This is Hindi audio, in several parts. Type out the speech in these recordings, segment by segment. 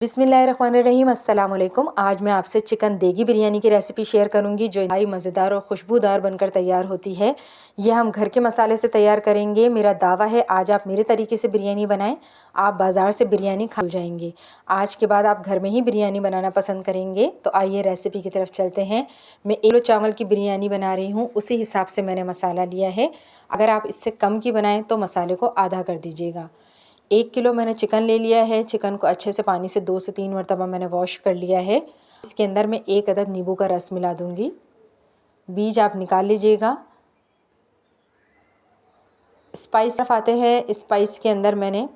बिस्मिल्लाहिर्रहमानिर्रहीम अस्सलाम वालेकुम। आज मैं आपसे चिकन देगी बिरयानी की रेसिपी शेयर करूंगी जो इंतहाई मज़ेदार और खुशबूदार बनकर तैयार होती है। यह हम घर के मसाले से तैयार करेंगे। मेरा दावा है आज आप मेरे तरीके से बिरयानी बनाएं, आप बाज़ार से बिरयानी खा जाएंगे। आज के बाद आप घर में ही बिरयानी बनाना पसंद करेंगे। तो आइए रेसिपी की तरफ चलते हैं। मैं 1 किलो चावल की बिरयानी बना रही हूँ, उसी हिसाब से मैंने मसाला लिया है। अगर आप इससे कम की बनाएँ तो मसाले को आधा कर दीजिएगा। 1 किलो मैंने चिकन ले लिया है। चिकन को अच्छे से पानी से 2 से 3 मरतबा मैंने वॉश कर लिया है। इसके अंदर मैं 1 अदद नींबू का रस मिला दूंगी। बीज आप निकाल लीजिएगा। स्पाइस आते हैं। स्पाइस के अंदर मैंने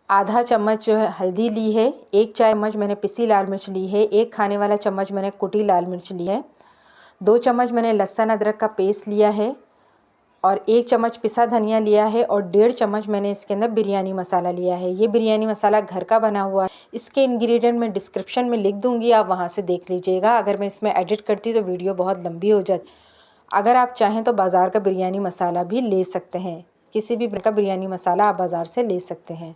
आधा चम्मच जो है हल्दी ली है, 1 चाय चम्मच मैंने पिसी लाल मिर्च ली है, 1 खाने वाला चम्मच मैंने कुटी लाल मिर्च ली है, 2 चम्मच मैंने लहसुन अदरक का पेस्ट लिया है और 1 चम्मच पिसा धनिया लिया है और 1.5 चम्मच मैंने इसके अंदर बिरयानी मसाला लिया है। ये बिरयानी मसाला घर का बना हुआ है। इसके इंग्रेडिएंट मैं डिस्क्रिप्शन में लिख दूंगी, आप वहाँ से देख लीजिएगा। अगर मैं इसमें एडिट करती तो वीडियो बहुत लंबी हो जाती। अगर आप चाहें तो बाज़ार का बिरयानी मसाला भी ले सकते हैं। किसी भी ब्रांड का बिरयानी मसाला आप बाज़ार से ले सकते हैं।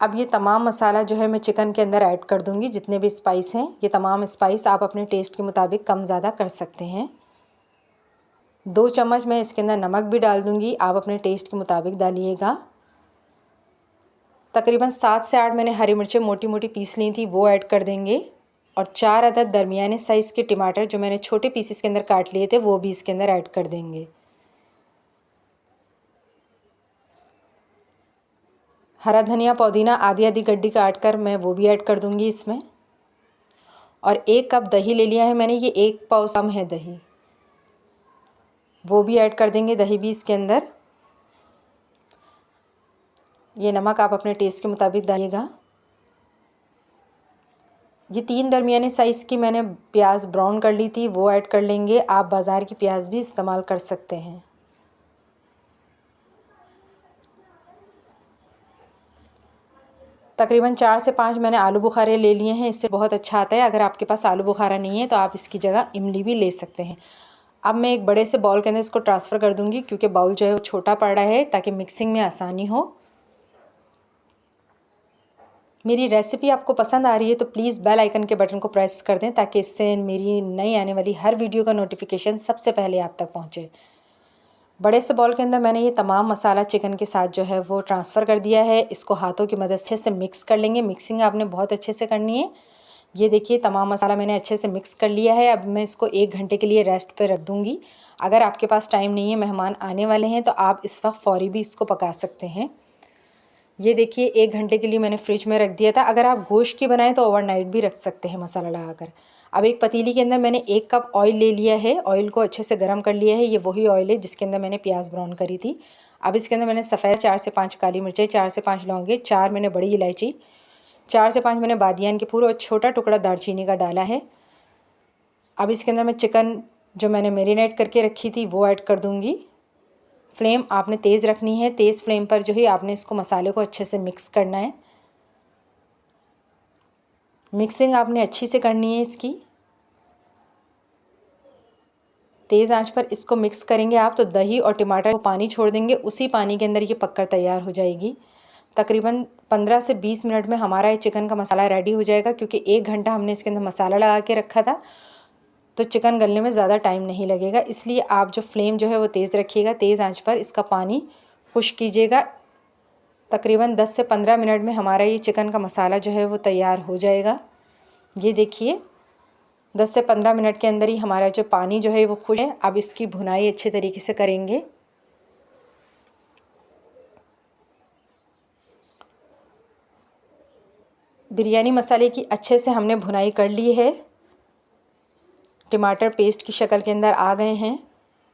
अब ये तमाम मसाला जो है मैं चिकन के अंदर ऐड कर दूंगी। जितने भी स्पाइस हैं, ये तमाम स्पाइस आप अपने टेस्ट के मुताबिक कम ज़्यादा कर सकते हैं। 2 चम्मच मैं इसके अंदर नमक भी डाल दूंगी, आप अपने टेस्ट के मुताबिक डालिएगा। तकरीबन 7 से 8 मैंने हरी मिर्चें मोटी मोटी पीस ली थी, वो ऐड कर देंगे। और 4 अदद दरमियाने साइज़ के टमाटर जो मैंने छोटे पीसेस के अंदर काट लिए थे, वो भी इसके अंदर ऐड कर देंगे। हरा धनिया पुदीना आधी आधी गड्डी काट कर मैं वो भी ऐड कर दूंगी इसमें। और 1 कप दही ले लिया है मैंने, ये 1 पाव कम है दही, वो भी ऐड कर देंगे। दही भी इसके अंदर। ये नमक आप अपने टेस्ट के मुताबिक डालिएगा। ये 3 दरमियाने साइज़ की मैंने प्याज ब्राउन कर ली थी, वो ऐड कर लेंगे। आप बाज़ार की प्याज भी इस्तेमाल कर सकते हैं। तकरीबन 4 से 5 मैंने आलू बुखारे ले लिए हैं, इससे बहुत अच्छा आता है। अगर आपके पास आलू बुखारा नहीं है तो आप इसकी जगह इमली भी ले सकते हैं। अब मैं एक बड़े से बाउल के अंदर इसको ट्रांसफ़र कर दूंगी, क्योंकि बाउल जो है वो छोटा पड़ रहा है, ताकि मिक्सिंग में आसानी हो। मेरी रेसिपी आपको पसंद आ रही है तो प्लीज़ बेल आइकन के बटन को प्रेस कर दें, ताकि इससे मेरी नई आने वाली हर वीडियो का नोटिफिकेशन सबसे पहले आप तक पहुँचे। बड़े से बॉल के अंदर मैंने ये तमाम मसाला चिकन के साथ जो है वो ट्रांसफ़र कर दिया है। इसको हाथों की मदद से मिक्स कर लेंगे। मिक्सिंग आपने बहुत अच्छे से करनी है। ये देखिए तमाम मसाला मैंने अच्छे से मिक्स कर लिया है। अब मैं इसको 1 घंटे के लिए रेस्ट पे रख दूँगी। अगर आपके पास टाइम नहीं है, मेहमान आने वाले हैं, तो आप इस वक्त फ़ौरी भी इसको पका सकते हैं। ये देखिए 1 घंटे के लिए मैंने फ्रिज में रख दिया था। अगर आप गोश्त की बनाएं तो ओवरनाइट भी रख सकते हैं मसाला लगाकर। अब एक पतीली के अंदर मैंने 1 कप ऑयल ले लिया है। ऑयल को अच्छे से गर्म कर लिया है। ये वही ऑयल है जिसके अंदर मैंने प्याज ब्राउन करी थी। अब इसके अंदर मैंने सफ़ेद 4 से 5 काली मिर्चें, 4 से 5 लौंगे, 4 मैंने बड़ी इलायची, 4 से 5 मैंने बादियान के फूल और छोटा टुकड़ा दालचीनी का डाला है। अब इसके अंदर मैं चिकन जो मैंने मैरिनेट करके रखी थी वो ऐड कर दूँगी। फ्लेम आपने तेज़ रखनी है। तेज़ फ्लेम पर जो है आपने इसको मसाले को अच्छे से मिक्स करना है। मिक्सिंग आपने अच्छी से करनी है इसकी। तेज़ आंच पर इसको मिक्स करेंगे आप तो दही और टमाटर को पानी छोड़ देंगे, उसी पानी के अंदर ये पककर तैयार हो जाएगी। तकरीबन 15 से 20 मिनट में हमारा ये चिकन का मसाला रेडी हो जाएगा, क्योंकि 1 घंटा हमने इसके अंदर मसाला लगा के रखा था, तो चिकन गलने में ज़्यादा टाइम नहीं लगेगा। इसलिए आप जो फ्लेम जो है वो तेज़ रखिएगा। तेज़ आंच पर इसका पानी खुश्क कीजिएगा। तकरीबन 10 से 15 मिनट में हमारा ये चिकन का मसाला जो है वो तैयार हो जाएगा। ये देखिए 10 से 15 मिनट के अंदर ही हमारा जो पानी जो है वो खुश है। अब इसकी भुनाई अच्छे तरीके से करेंगे। बिरयानी मसाले की अच्छे से हमने भुनाई कर ली है। टमाटर पेस्ट की शक्ल के अंदर आ गए हैं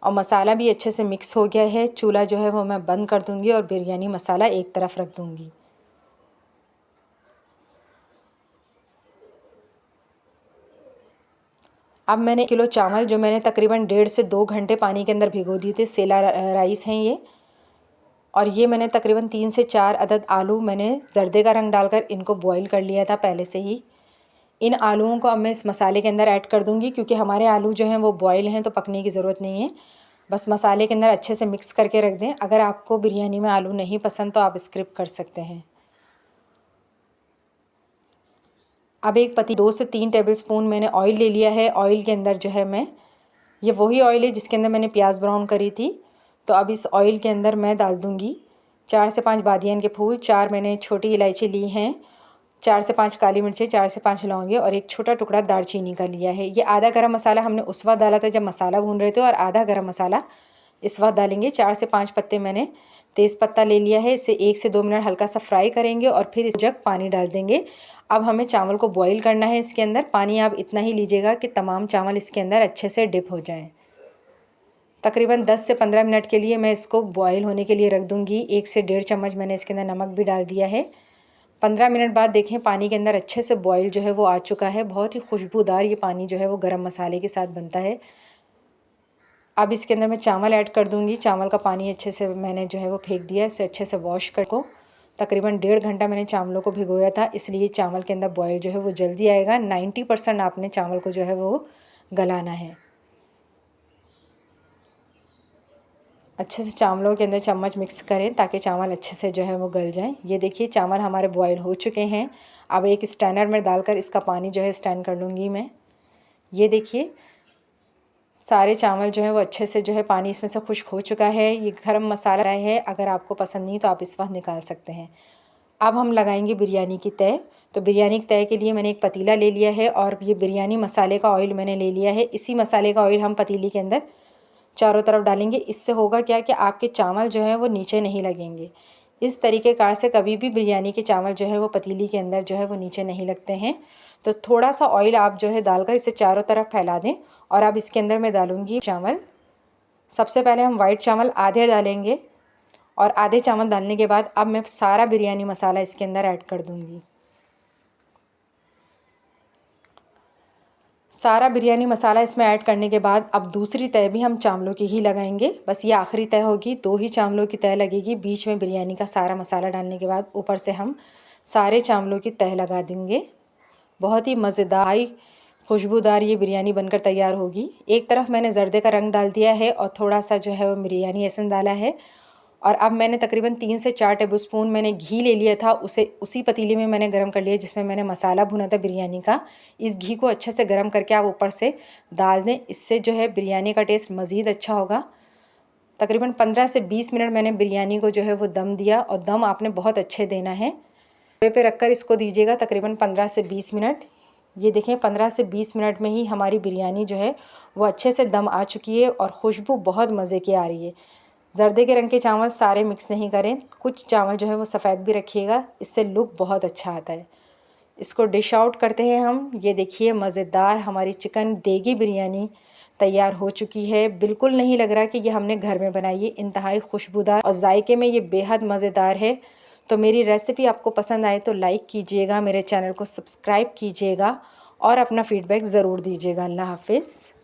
और मसाला भी अच्छे से मिक्स हो गया है। चूल्हा जो है वो मैं बंद कर दूंगी और बिरयानी मसाला एक तरफ रख दूंगी। अब मैंने 1 किलो चावल जो मैंने तकरीबन 1.5 से 2 घंटे पानी के अंदर भिगो दिए थे, सेला राइस हैं ये। और ये मैंने तकरीबन 3 से 4 अदद आलू मैंने जर्दे का रंग डालकर इनको बॉईल कर लिया था पहले से ही। इन आलूओं को अब मैं इस मसाले के अंदर ऐड कर दूंगी, क्योंकि हमारे आलू जो हैं वो बॉयल हैं तो पकने की ज़रूरत नहीं है। बस मसाले के अंदर अच्छे से मिक्स करके रख दें। अगर आपको बिरयानी में आलू नहीं पसंद तो आप स्किप कर सकते हैं। अब एक 2 से 3 टेबलस्पून मैंने ऑयल ले लिया है। ऑयल के अंदर जो है मैं, ये वही ऑयल है जिसके अंदर मैंने प्याज ब्राउन करी थी। तो अब इस ऑयल के अंदर मैं डाल दूँगी 4 से 5 बादियान के फूल, 4 मैंने छोटी इलायची ली हैं, 4 से 5 काली मिर्चें, 4 से 5 लौंगे और एक छोटा टुकड़ा दालचीनी का लिया है। ये आधा गरम मसाला हमने उस वक्त डाला था जब मसाला भून रहे थे, और आधा गरम मसाला इस वक्त डालेंगे। 4 से 5 पत्ते मैंने तेज़पत्ता ले लिया है। इसे 1 से 2 मिनट हल्का सा फ्राई करेंगे और फिर इस जग पानी डाल देंगे। अब हमें चावल को बॉईल करना है। इसके अंदर पानी आप इतना ही लीजिएगा कि तमाम चावल इसके अंदर अच्छे से डिप हो जाएं। तकरीबन 10 से 15 मिनट के लिए मैं इसको बॉईल होने के लिए रख दूँगी। 1 से 1.5 चम्मच मैंने इसके अंदर नमक भी डाल दिया है। 15 मिनट बाद देखें पानी के अंदर अच्छे से बॉईल जो है वो आ चुका है। बहुत ही खुशबूदार ये पानी जो है वो गरम मसाले के साथ बनता है। अब इसके अंदर मैं चावल ऐड कर दूँगी। चावल का पानी अच्छे से मैंने जो है वो फेंक दिया है। इसे अच्छे से वॉश कर को तकरीबन 1.5 घंटा मैंने चावलों को भिगोया था, इसलिए चावल के अंदर बॉयल जो है वो जल्दी आएगा। 90% आपने चावल को जो है वो गलाना है। अच्छे से चावलों के अंदर चम्मच मिक्स करें ताकि चावल अच्छे से जो है वो गल जाएं। ये देखिए चावल हमारे बॉयल हो चुके हैं। अब एक स्टैंडर में डालकर इसका पानी जो है स्टैंड कर लूँगी मैं। ये देखिए सारे चावल जो है वो अच्छे से जो है पानी इसमें से खुश्क हो चुका है। ये गरम मसाला है, अगर आपको पसंद नहीं तो आप इस वक्त निकाल सकते हैं। अब हम लगाएंगे बिरयानी की तय। तो बिरयानी की तय के लिए मैंने एक पतीला ले लिया है और ये बिरयानी मसाले का ऑयल मैंने ले लिया है। इसी मसाले का ऑयल हम पतीली के अंदर चारों तरफ डालेंगे। इससे होगा क्या कि आपके चावल जो है वो नीचे नहीं लगेंगे। इस तरीके कार से कभी भी बिरयानी के चावल जो है वो पतीली के अंदर जो है वो नीचे नहीं लगते हैं। तो थोड़ा सा ऑयल आप जो है डालकर इसे चारों तरफ फैला दें। और अब इसके अंदर मैं डालूँगी चावल। सबसे पहले हम वाइट चावल आधे डालेंगे और आधे चावल डालने के बाद अब मैं सारा बिरयानी मसाला इसके अंदर ऐड कर दूँगी। सारा बिरयानी मसाला इसमें ऐड करने के बाद अब दूसरी तय भी हम चावलों की ही लगाएंगे। बस ये आखिरी तय होगी, 2 ही चावलों की तय लगेगी। बीच में बिरयानी का सारा मसाला डालने के बाद ऊपर से हम सारे चावलों की तय लगा देंगे। बहुत ही मज़ेदार खुशबूदार ये बिरयानी बनकर तैयार होगी। एक तरफ मैंने ज़र्दे का रंग डाल दिया है और थोड़ा सा जो है वो बिरयानी एसेंस डाला है। और अब मैंने तकरीबन 3 से 4 टेबलस्पून मैंने घी ले लिया था, उसे उसी पतीले में मैंने गरम कर लिया जिसमें मैंने मसाला भुना था बिरयानी का। इस घी को अच्छे से गरम करके आप ऊपर से डाल दें, इससे जो है बिरयानी का टेस्ट मज़ीद अच्छा होगा। तकरीबन 15 से 20 मिनट मैंने बिरयानी को जो है वो दम दिया, और दम आपने बहुत अच्छे देना है। तवे पे रखकर इसको दीजिएगा तकरीबन 15 से 20 मिनट। ये देखें 15 से 20 मिनट में ही हमारी बिरयानी जो है वो अच्छे से दम आ चुकी है और खुशबू बहुत मज़े की आ रही है। जर्दे के रंग के चावल सारे मिक्स नहीं करें, कुछ चावल जो है वो सफ़ेद भी रखिएगा, इससे लुक बहुत अच्छा आता है। इसको डिश आउट करते हैं हम। ये देखिए मज़ेदार हमारी चिकन देगी बिरयानी तैयार हो चुकी है। बिल्कुल नहीं लग रहा कि ये हमने घर में बनाई है। इंतहाई खुशबूदार और जायके में ये बेहद मज़ेदार है। तो मेरी रेसिपी आपको पसंद आए तो लाइक कीजिएगा, मेरे चैनल को सब्सक्राइब कीजिएगा और अपना फ़ीडबैक ज़रूर दीजिएगा। अल्लाह हाफ़िज़।